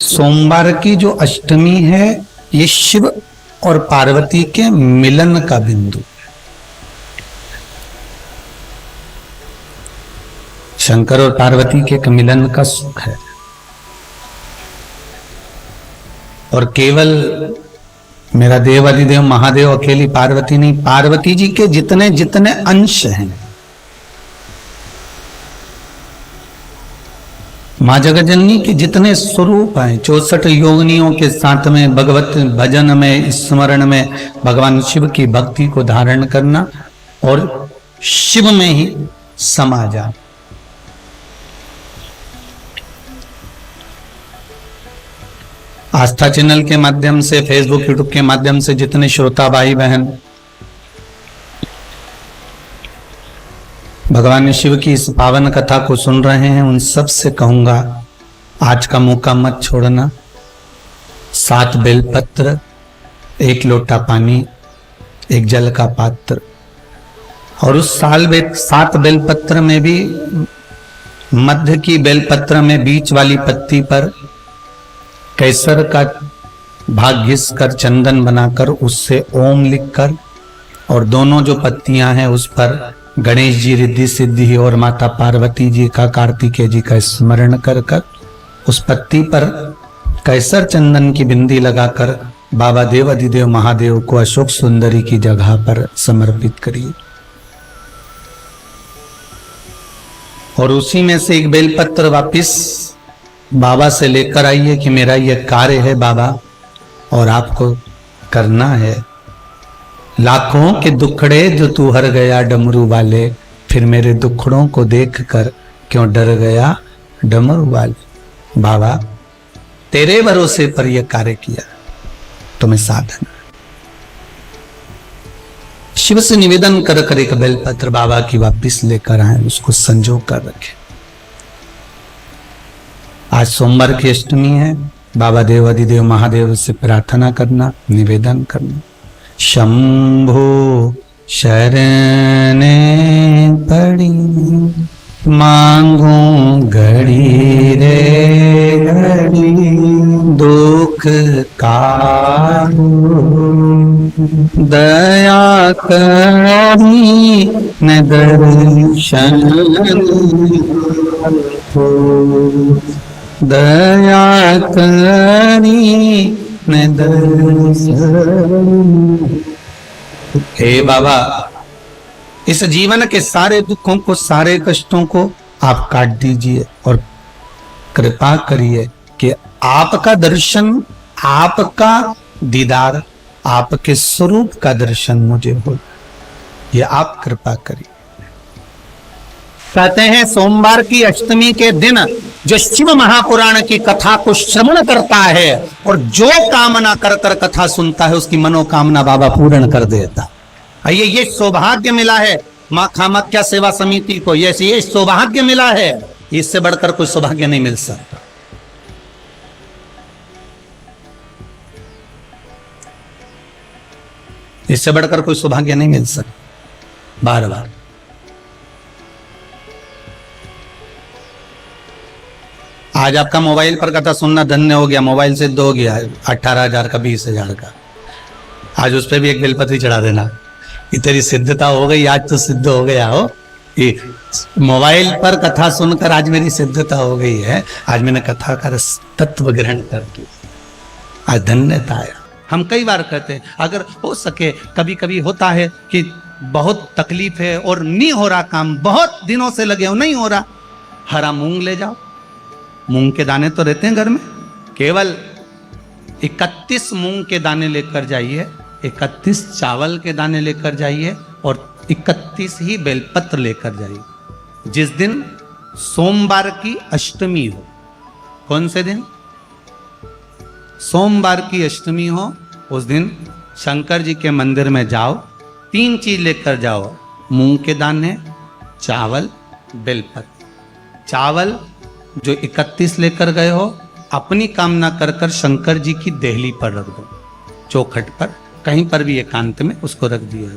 सोमवार की जो अष्टमी है ये शिव और पार्वती के मिलन का बिंदु। शंकर और पार्वती के मिलन का सुख है। और केवल मेरा देव अधिदेव महादेव अकेली पार्वती नहीं, पार्वती जी के जितने जितने अंश हैं, माँ जगजननी के जितने स्वरूप हैं, 64 योगिनियों के साथ में भगवत भजन में, स्मरण में भगवान शिव की भक्ति को धारण करना और शिव में ही समा जाना। आस्था चैनल के माध्यम से, फेसबुक यूट्यूब के माध्यम से जितने श्रोता भाई बहन भगवान शिव की इस पावन कथा को सुन रहे हैं, उन सब से कहूंगा आज का मौका मत छोड़ना। 7 बेलपत्र, 1 लोटा पानी, 1 जल का पात्र, और उस 7 बेलपत्र में भी मध्य की बेलपत्र में बीच वाली पत्ती पर केसर का भाग घिस कर चंदन बनाकर उससे ओम लिखकर, और दोनों जो पत्तियां हैं उस पर गणेश जी, रिद्धि सिद्धि और माता पार्वती जी का, कार्तिकेय जी का स्मरण कर कर उस पत्ती पर केसर चंदन की बिंदी लगाकर बाबा देव अधिदेव महादेव को अशोक सुंदरी की जगह पर समर्पित करिए। और उसी में से 1 बेलपत्र वापिस बाबा से लेकर आइए कि मेरा यह कार्य है बाबा और आपको करना है। लाखों के दुखड़े जो तू हर गया डमरू वाले, फिर मेरे दुखड़ों को देखकर क्यों डर गया डमरू वाले। बाबा तेरे भरोसे पर यह कार्य किया, तुम्हें साधन। शिव से निवेदन कर कर 1 बेलपत्र बाबा की वापिस लेकर आए, उसको संजो कर रखे। आज सोमवार की अष्टमी है, बाबा देव अधिदेव महादेव से प्रार्थना करना, निवेदन करना। शंभो शरणे पड़ी मांगू घड़ी रे घड़ी, दुख कारू दया करी न दर्शन हो, दया करी न दर्शन। हे बाबा, इस जीवन के सारे दुखों को, सारे कष्टों को आप काट दीजिए और कृपा करिए कि आपका दर्शन, आपका दीदार, आपके स्वरूप का दर्शन मुझे हो, ये आप कृपा करिए। कहते हैं सोमवार की अष्टमी के दिन जो शिव महापुराण की कथा को श्रवण करता है और जो कामना कर कर कथा सुनता है, उसकी मनोकामना बाबा पूर्ण कर देता। ये सौभाग्य मिला है मां कामाख्या सेवा समिति को, ये सौभाग्य मिला है, इससे बढ़कर कोई सौभाग्य नहीं मिल सकता। इससे बढ़कर कोई सौभाग्य नहीं मिल सकता। बार बार आज आपका मोबाइल पर कथा सुनना धन्य हो गया, मोबाइल सिद्ध हो गया 18,000 का, 20,000 का। आज उस पर भी 1 बेलपत्री चढ़ा देना, ये तेरी सिद्धता हो गई, आज तो सिद्ध हो गया हो। ये मोबाइल पर कथा सुनकर आज मेरी सिद्धता हो गई है, आज मैंने कथा का तत्व ग्रहण कर लिया, आज धन्यता आया। हम कई बार कहते हैं, अगर हो सके, कभी कभी होता है कि बहुत तकलीफ है और नहीं हो रहा काम, बहुत दिनों से लगे हो, नहीं हो रहा, हरा मूंग ले जाओ। मूंग के दाने तो रहते हैं घर में, केवल 31 मूंग के दाने लेकर जाइए, 31 चावल के दाने लेकर जाइए और 31 ही बेलपत्र लेकर जाइए। जिस दिन सोमवार की अष्टमी हो, कौन से दिन? सोमवार की अष्टमी हो, उस दिन शंकर जी के मंदिर में जाओ, 3 चीज लेकर जाओ, मूंग के दाने, चावल, बेलपत्र। चावल जो 31 लेकर गए हो, अपनी कामना कर कर शंकर जी की देहली पर रख दो, चौखट पर, कहीं पर भी एकांत में उसको रख दिया।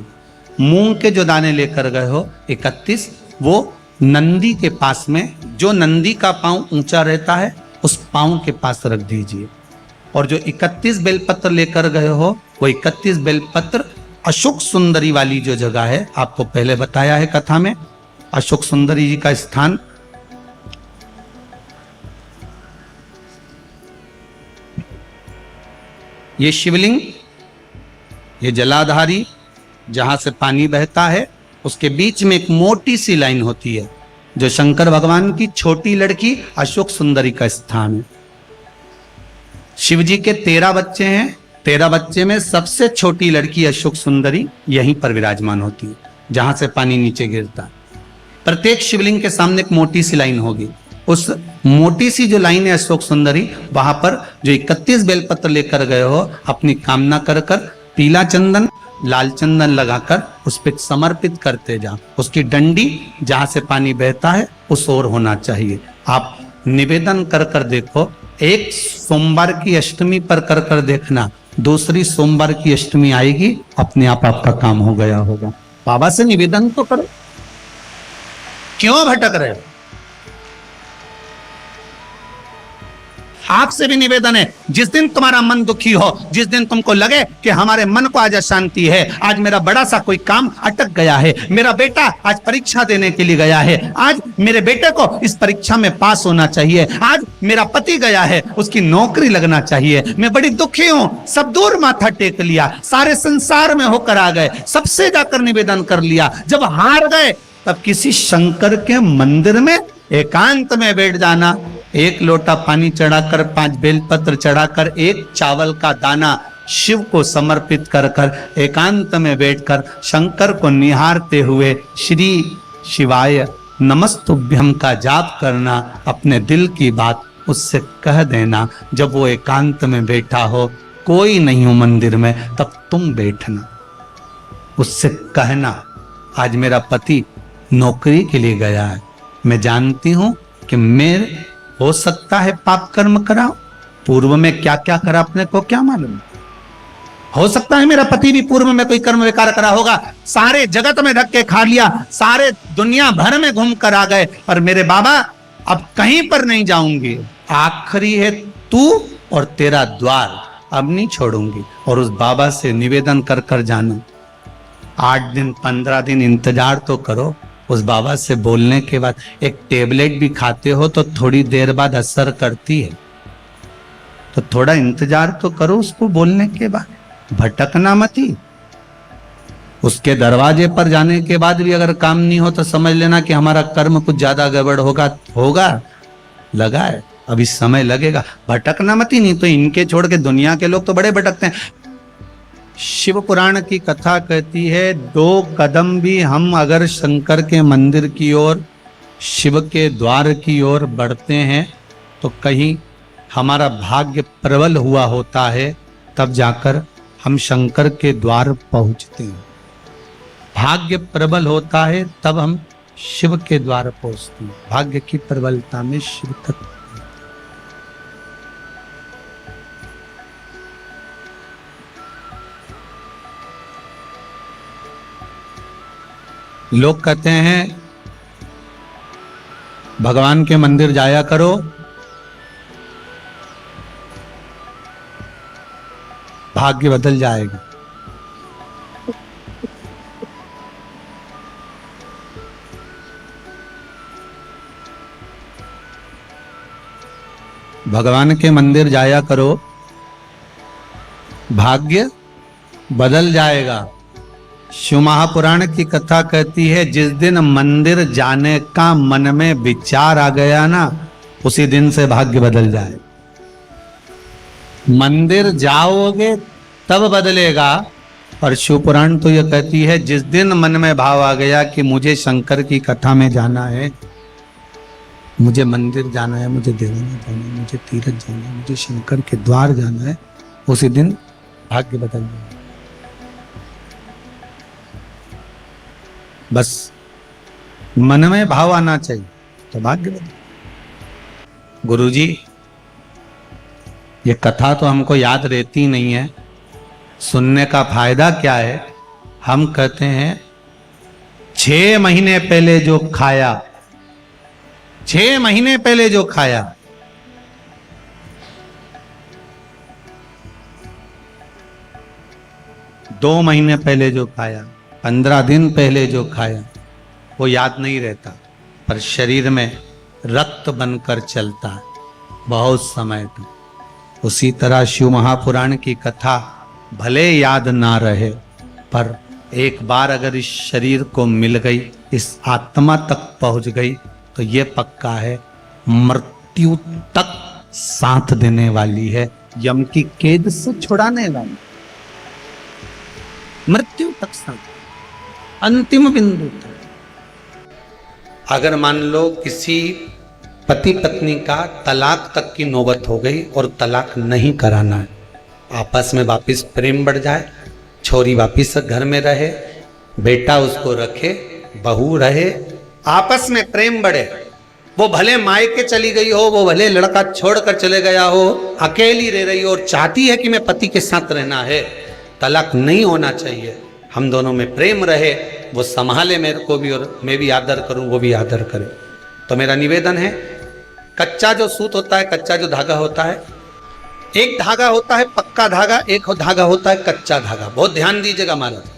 मूंग के जो दाने लेकर गए हो 31, वो नंदी के पास में, जो नंदी का पांव ऊंचा रहता है उस पांव के पास रख दीजिए। और जो 31 बेलपत्र लेकर गए हो, वो 31 बेलपत्र अशोक सुंदरी वाली जो जगह है, आपको पहले बताया है कथा में, अशोक सुंदरी जी का स्थान ये शिवलिंग, ये जलाधारी जहां से पानी बहता है, उसके बीच में एक मोटी सी लाइन होती है जो शंकर भगवान की छोटी लड़की अशोक सुंदरी का स्थान है। शिव जी के 13 बच्चे हैं, 13 बच्चे में सबसे छोटी लड़की अशोक सुंदरी यहीं पर विराजमान होती है जहां से पानी नीचे गिरता है। प्रत्येक शिवलिंग के सामने एक मोटी सी लाइन होगी, उस मोटी सी जो लाइन है अशोक सुंदरी, वहां पर जो 31 बेलपत्र लेकर गए हो, अपनी कामना कर कर पीला चंदन लाल चंदन लगाकर उस पर समर्पित करते जाओ। उसकी डंडी जहां से पानी बहता है उस ओर होना चाहिए। आप निवेदन कर कर देखो, एक सोमवार की अष्टमी पर कर कर देखना, दूसरी सोमवार की अष्टमी आएगी, अपने आप आपका काम हो गया होगा। बाबा से निवेदन तो करो, क्यों भटक रहे हो? आपसे भी निवेदन है, जिस दिन तुम्हारा मन दुखी हो, जिस दिन तुमको लगे कि हमारे मन को आज अशांति है, आज मेरा बड़ा सा कोई काम अटक गया है, मेरा बेटा आज परीक्षा देने के लिए गया है, आज मेरे बेटे को इस परीक्षा में पास होना चाहिए, आज मेरा पति गया है, उसकी नौकरी लगना चाहिए, मैं बड़ी दुखी हूं, सब दूर माथा टेक लिया, सारे संसार में होकर आ गए, सबसे जाकर निवेदन कर लिया, जब हार गए तब किसी शंकर के मंदिर में एकांत में बैठ जाना, एक लोटा पानी चढ़ाकर, 5 बेलपत्र चढ़ाकर, एक चावल का दाना शिव को समर्पित कर कर एकांत में बैठकर शंकर को निहारते हुए श्री शिवाय नमस्तुभ्यम का जाप करना, अपने दिल की बात उससे कह देना। जब वो एकांत में बैठा हो, कोई नहीं हो मंदिर में, तब तुम बैठना, उससे कहना, आज मेरा पति नौकरी के लिए गया है, मैं जानती हूं कि मेरे हो सकता है पाप कर्म करा, पूर्व में क्या क्या करा अपने को क्या मालूम, हो सकता है मेरा पति भी पूर्व में कोई कर्म विकार करा होगा, सारे जगत में धक्के खा लिया, सारे दुनिया भर में घूम कर आ गए, पर मेरे बाबा अब कहीं पर नहीं जाऊंगी, आखिरी है तू और तेरा द्वार, अब नहीं छोड़ूंगी। और उस बाबा से निवेदन कर कर जाना, 8 दिन 15 दिन इंतजार तो करो। उस बाबा से बोलने के बाद, एक टेबलेट भी खाते हो तो थोड़ी देर बाद असर करती है, तो थोड़ा इंतजार तो करो उसको बोलने के बाद, भटकना मत ही। उसके दरवाजे पर जाने के बाद भी अगर काम नहीं हो तो समझ लेना कि हमारा कर्म कुछ ज्यादा गड़बड़ होगा लगा है, अभी समय लगेगा, भटकना मत ही, नहीं तो इनके छोड़ के दुनिया के लोग तो बड़े भटकते हैं। शिव पुराण की कथा कहती है, 2 कदम भी हम अगर शंकर के मंदिर की ओर, शिव के द्वार की ओर बढ़ते हैं तो कहीं हमारा भाग्य प्रबल हुआ होता है, तब जाकर हम शंकर के द्वार पहुंचते हैं। भाग्य प्रबल होता है तब हम शिव के द्वार पहुंचते हैं। भाग्य की प्रबलता में शिव तक। लोग कहते हैं भगवान के मंदिर जाया करो, भाग्य बदल जाएगा। भगवान के मंदिर जाया करो, भाग्य बदल जाएगा। शिव महापुराण की कथा कहती है, जिस दिन मंदिर जाने का मन में विचार आ गया ना, उसी दिन से भाग्य बदल जाए। मंदिर जाओगे तब बदलेगा। और शिव पुराण तो यह कहती है, जिस दिन मन में भाव आ गया कि मुझे शंकर की कथा में जाना है, मुझे मंदिर जाना है, मुझे देवाना जाना है, मुझे तीर्थ जाना है, मुझे शंकर के द्वार जाना है, उसी दिन भाग्य बदल जाए। बस मन में भाव आना चाहिए तो भाग्य बदल। गुरुजी, ये कथा तो हमको याद रहती नहीं है, सुनने का फायदा क्या है? हम कहते हैं 6 महीने पहले जो खाया, 6 महीने पहले जो खाया, 2 महीने पहले जो खाया, 15 दिन पहले जो खाया, वो याद नहीं रहता, पर शरीर में रक्त बनकर चलता है बहुत समय तक। उसी तरह शिव महापुराण की कथा भले याद ना रहे, पर एक बार अगर इस शरीर को मिल गई, इस आत्मा तक पहुंच गई, तो ये पक्का है मृत्यु तक साथ देने वाली है, यम की कैद से छुड़ाने वाली, मृत्यु तक साथ, अंतिम बिंदु तक। अगर मान लो किसी पति पत्नी का तलाक तक की नौबत हो गई और तलाक नहीं कराना है, आपस में वापिस प्रेम बढ़ जाए, छोरी वापिस घर में रहे, बेटा उसको रखे, बहू रहे, आपस में प्रेम बढ़े, वो भले मायके चली गई हो, वो भले लड़का छोड़कर चले गया हो, अकेली रह रही हो और चाहती है कि मैं पति के साथ रहना है, तलाक नहीं होना चाहिए, हम दोनों में प्रेम रहे, वो संभाले मेरे को भी और मैं भी आदर करूं, वो भी आदर करे। तो मेरा निवेदन है, कच्चा जो सूत होता है, कच्चा जो धागा होता है, एक धागा होता है पक्का धागा, एक धागा होता है कच्चा धागा। बहुत ध्यान दीजिएगा महाराज,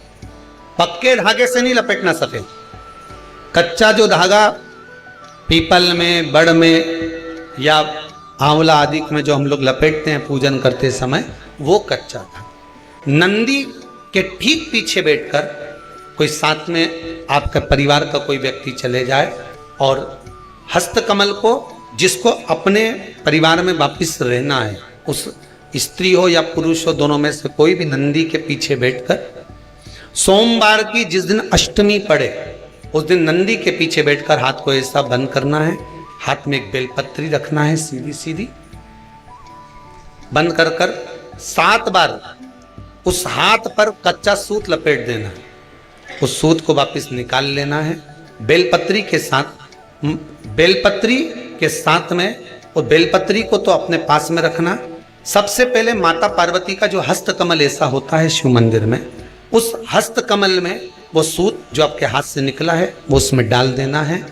पक्के धागे से नहीं लपेटना सफेद, कच्चा जो धागा पीपल में, बड़ में या आंवला आदि में जो हम लोग लपेटते हैं पूजन करते समय, वो कच्चा धागा। नंदी के ठीक पीछे बैठकर कोई साथ में आपका परिवार का कोई व्यक्ति चले जाए और हस्तकमल को, जिसको अपने परिवार में वापिस रहना है, उस स्त्री हो या पुरुष हो, दोनों में से कोई भी नंदी के पीछे बैठकर सोमवार की जिस दिन अष्टमी पड़े उस दिन नंदी के पीछे बैठकर हाथ को ऐसा बंद करना है, हाथ में एक बेलपत्री रखना है, सीधी सीधी बंद कर कर 7 बार उस हाथ पर कच्चा सूत लपेट देना है, उस सूत को वापस निकाल लेना है, बेलपत्री के साथ में, और बेलपत्री को तो अपने पास में रखना। सबसे पहले माता पार्वती का जो हस्त कमल ऐसा होता है शिव मंदिर में, उस हस्त कमल में वो सूत जो आपके हाथ से निकला है वो उसमें डाल देना है,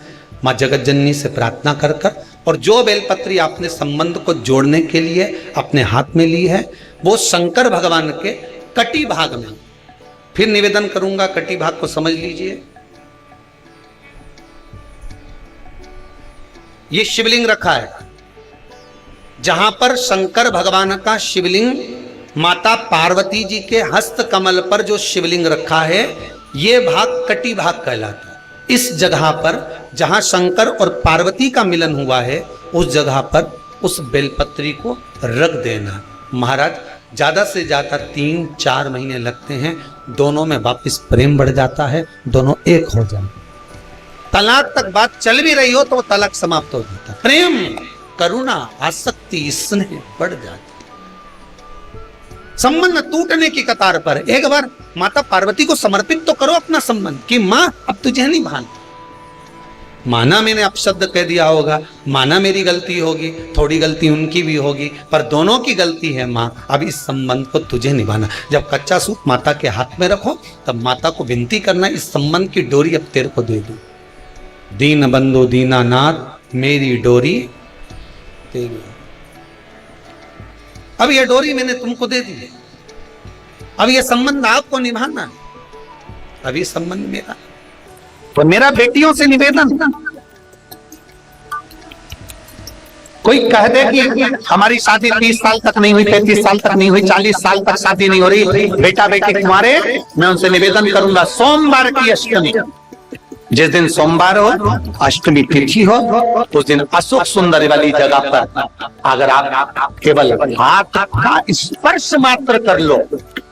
माँ जगत जननी से प्रार्थना कर कर, और जो बेलपत्री आपने संबंध को जोड़ने के लिए अपने हाथ में ली है, वो शंकर भगवान के कटी भाग में, फिर निवेदन करूंगा, कटी भाग को समझ लीजिए। ये शिवलिंग रखा है, जहां पर शंकर भगवान का शिवलिंग, माता पार्वती जी के हस्त कमल पर जो शिवलिंग रखा है, ये भाग कटी भाग कहलाता है। इस जगह पर जहां शंकर और पार्वती का मिलन हुआ है, उस जगह पर उस बेलपत्री को रख देना। महाराज ज्यादा से ज्यादा 3-4 महीने लगते हैं, दोनों में वापस प्रेम बढ़ जाता है, दोनों एक हो जाते। तलाक तक बात चल भी रही हो तो तलाक समाप्त हो जाता, प्रेम, करुणा, आसक्ति, स्नेह बढ़ जाती। संबंध टूटने की कतार पर एक बार माता पार्वती को समर्पित तो करो अपना संबंध कि मां अब तुझे नहीं भान। माना मैंने अपशब्द कह दिया होगा, माना मेरी गलती होगी, थोड़ी गलती उनकी भी होगी, पर दोनों की गलती है मां, अब इस संबंध को तुझे निभाना। जब कच्चा सूत माता के हाथ में रखो तब माता को विनती करना, इस संबंध की डोरी अब तेरे को दे दूं। दीन बंधु दीनानाथ मेरी डोरी तेरी, अब ये डोरी मैंने तुमको दे दी है, अब ये संबंध आपको निभाना है, अब ये संबंध मेरा। तो मेरा बेटियों से निवेदन, कोई कह दे कि हमारी शादी 30 साल तक नहीं हुई, 35 साल तक नहीं हुई, 40 साल तक शादी नहीं हो रही, बेटा बेटी तुम्हारे, मैं उनसे निवेदन करूंगा, सोमवार की अष्टमी, जिस दिन सोमवार हो, अष्टमी तिथि हो, उस दिन अशोक सुंदरी वाली जगह पर अगर आप केवल हाथ का स्पर्श मात्र कर लो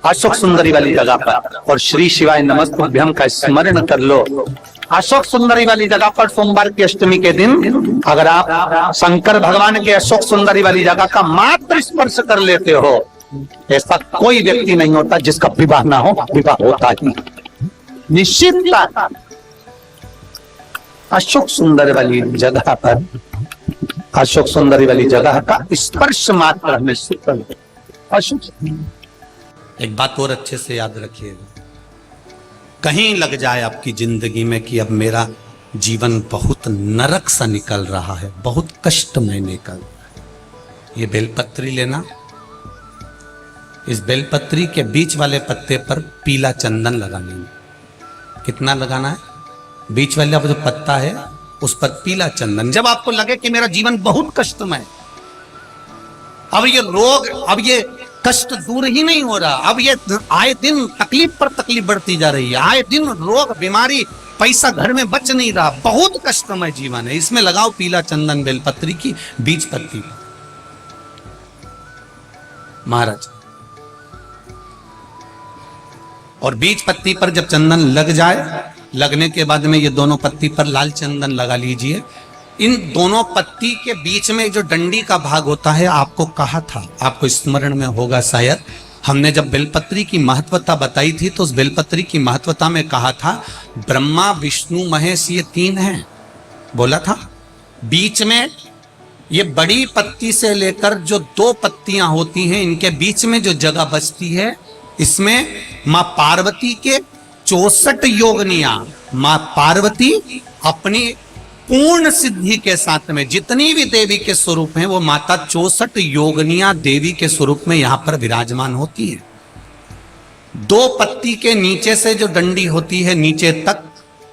अशोक सुंदरी वाली जगह पर, और श्री शिवाय नमस्तुभ्यं का स्मरण कर लो, अशोक सुंदरी वाली जगह पर सोमवार की अष्टमी के दिन अगर आप शंकर भगवान के अशोक सुंदरी वाली जगह का मात्र स्पर्श कर लेते हो, ऐसा कोई व्यक्ति नहीं होता जिसका विवाह ना हो, विवाह होता ही निश्चित। अशोक सुंदर वाली जगह पर, अशोक सुंदरी वाली जगह का स्पर्श मात्र में अशोक। एक बात और अच्छे से याद रखिएगा, कहीं लग जाए आपकी जिंदगी में कि अब मेरा जीवन बहुत नरक सा निकल रहा है, बहुत कष्ट में निकल रहा है, ये बेलपत्री लेना, इस बेलपत्री के बीच वाले पत्ते पर पीला चंदन लगा लेंगे। कितना लगाना है? बीच वाला जो पत्ता है उस पर पीला चंदन। जब आपको लगे कि मेरा जीवन बहुत कष्टमय, अब ये रोग, अब ये कष्ट दूर ही नहीं हो रहा, अब ये आए दिन तकलीफ पर तकलीफ बढ़ती जा रही है, आए दिन रोग बीमारी, पैसा घर में बच नहीं रहा, बहुत कष्टमय जीवन है, इसमें लगाओ पीला चंदन बेलपत्री की बीज पत्ती पर। महाराज, और बीज पत्ती पर जब चंदन लग जाए, लगने के बाद में ये दोनों पत्ती पर लाल चंदन लगा लीजिए। इन दोनों पत्ती के बीच में जो डंडी का भाग होता है, आपको कहा था, आपको स्मरण में होगा शायद, हमने जब बेलपत्री की महत्वता बताई थी तो उस बेलपत्री की महत्वता में कहा था ब्रह्मा विष्णु महेश ये तीन हैं, बोला था। बीच में ये बड़ी पत्ती से लेकर जो दो पत्तियां होती हैं, इनके बीच में जो जगह बचती है, इसमें मां पार्वती के 64 योगनियां, मां पार्वती अपनी पूर्ण सिद्धि के साथ में जितनी भी देवी के स्वरूप हैं, वो माता 64 योगनियां देवी के स्वरूप में यहां पर विराजमान होती है। दो पत्ती के नीचे से जो डंडी होती है नीचे तक,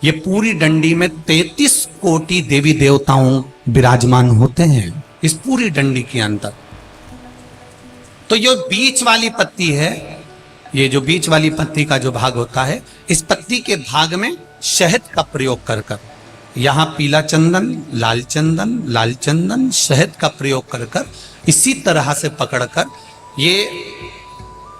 ये पूरी डंडी में 33 कोटि देवी देवताओं विराजमान होते हैं इस पूरी डंडी के अंदर। तो ये बीच वाली पत्ती है, ये जो बीच वाली पत्ती का जो भाग होता है, इस पत्ती के भाग में शहद का प्रयोग कर कर, यहां पीला चंदन, लाल चंदन, लाल चंदन, शहद का प्रयोग कर कर, इसी तरह से पकड़कर ये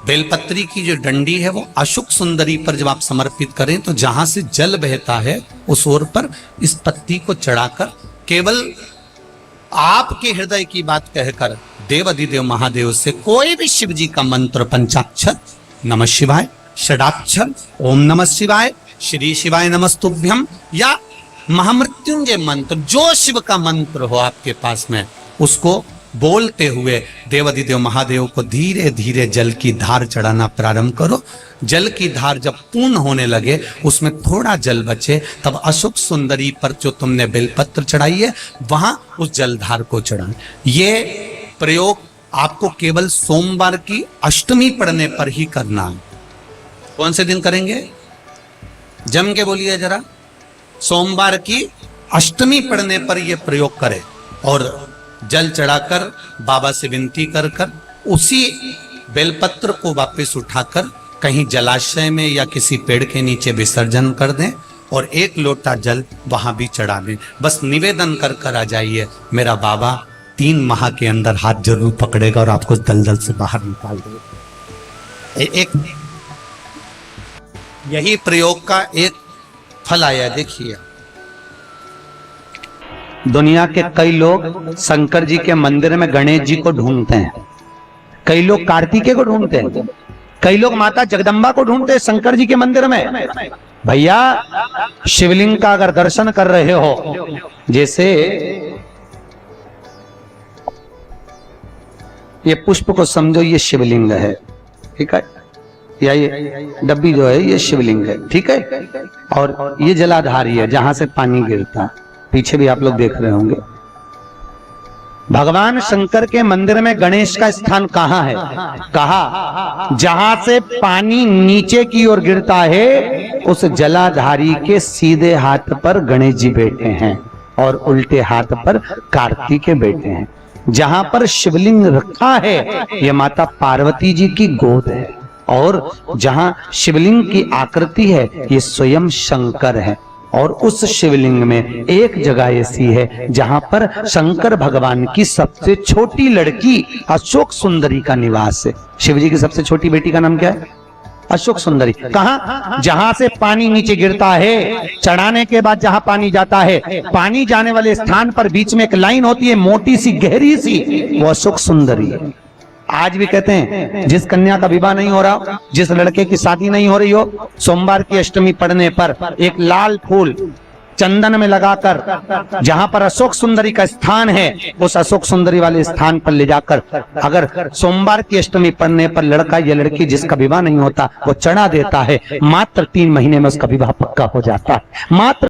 बेलपत्री की जो डंडी है वो अशुक सुंदरी पर जब आप समर्पित करें तो जहां से जल बहता है उस ओर पर इस पत्ती को चढ़ाकर केवल आपके हृदय की बात कहकर देवाधिदेव महादेव से कोई भी शिव जी का मंत्र, पंचाक्षर नमः शिवाय, षडाक्षर ओम नमः शिवाय, श्री शिवाय नमस्तुभ्यम, या महामृत्युंजय मंत्र, जो शिव का मंत्र हो आपके पास में, उसको बोलते हुए देवाधिदेव महादेव को धीरे धीरे जल की धार चढ़ाना प्रारंभ करो। जल की धार जब पूर्ण होने लगे, उसमें थोड़ा जल बचे, तब अशोक सुंदरी पर जो तुमने बेलपत्र चढ़ाई है वहां उस जलधार को चढ़ाएं। ये प्रयोग आपको केवल सोमवार की अष्टमी पढ़ने पर ही करना है। कौन से दिन करेंगे? जम के बोलिए जरा। सोमवार की अष्टमी पढ़ने पर यह प्रयोग करें और जल चढ़ाकर बाबा से विनती कर कर उसी बेलपत्र को वापस उठाकर कहीं जलाशय में या किसी पेड़ के नीचे विसर्जन कर दें और एक लोटा जल वहां भी चढ़ा दें। बस निवेदन कर कर आ जाइए, मेरा बाबा 3 माह के अंदर हाथ जरूर पकड़ेगा और आपको दलदल से बाहर निकाल देगा। एक यही प्रयोग का एक फल आया, देखिए। दुनिया के कई लोग शंकर जी के मंदिर में गणेश जी को ढूंढते हैं, कई लोग कार्तिकेय को ढूंढते हैं, कई लोग माता जगदम्बा को ढूंढते हैं शंकर जी के मंदिर में। भैया, शिवलिंग का अगर दर्शन कर रहे हो, जैसे ये पुष्प को समझो ये शिवलिंग है, ठीक है, या ये डब्बी जो है ये शिवलिंग है, ठीक है, और ये जलाधारी है जहां से पानी गिरता है, पीछे भी आप लोग देख रहे होंगे। भगवान शंकर के मंदिर में गणेश का स्थान कहां है? कहा जहां से पानी नीचे की ओर गिरता है, उस जलाधारी के सीधे हाथ पर गणेश जी बैठे हैं और उल्टे हाथ पर कार्तिकेय बैठे हैं। जहां पर शिवलिंग रखा है, यह माता पार्वती जी की गोद है, और जहां शिवलिंग की आकृति है, ये स्वयं शंकर है। और उस शिवलिंग में एक जगह ऐसी है जहां पर शंकर भगवान की सबसे छोटी लड़की अशोक सुंदरी का निवास है। शिव जी की सबसे छोटी बेटी का नाम क्या है? अशोक सुंदरी। कहां? जहां से पानी नीचे गिरता है, चढ़ाने के बाद जहां पानी जाता है, पानी जाने वाले स्थान पर बीच में एक लाइन होती है, मोटी सी गहरी सी, वो अशोक सुंदरी है। आज भी कहते हैं जिस कन्या का विवाह नहीं हो रहा, जिस लड़के की शादी नहीं हो रही हो, सोमवार की अष्टमी पढ़ने पर एक लाल फूल चंदन में लगाकर जहां पर अशोक सुंदरी का स्थान है, उस अशोक सुंदरी वाले स्थान पर ले जाकर अगर सोमवार की अष्टमी पढ़ने पर लड़का या लड़की जिसका विवाह नहीं होता वो चढ़ा देता है, मात्र 3 महीने में उसका विवाह पक्का हो जाता है। मात्र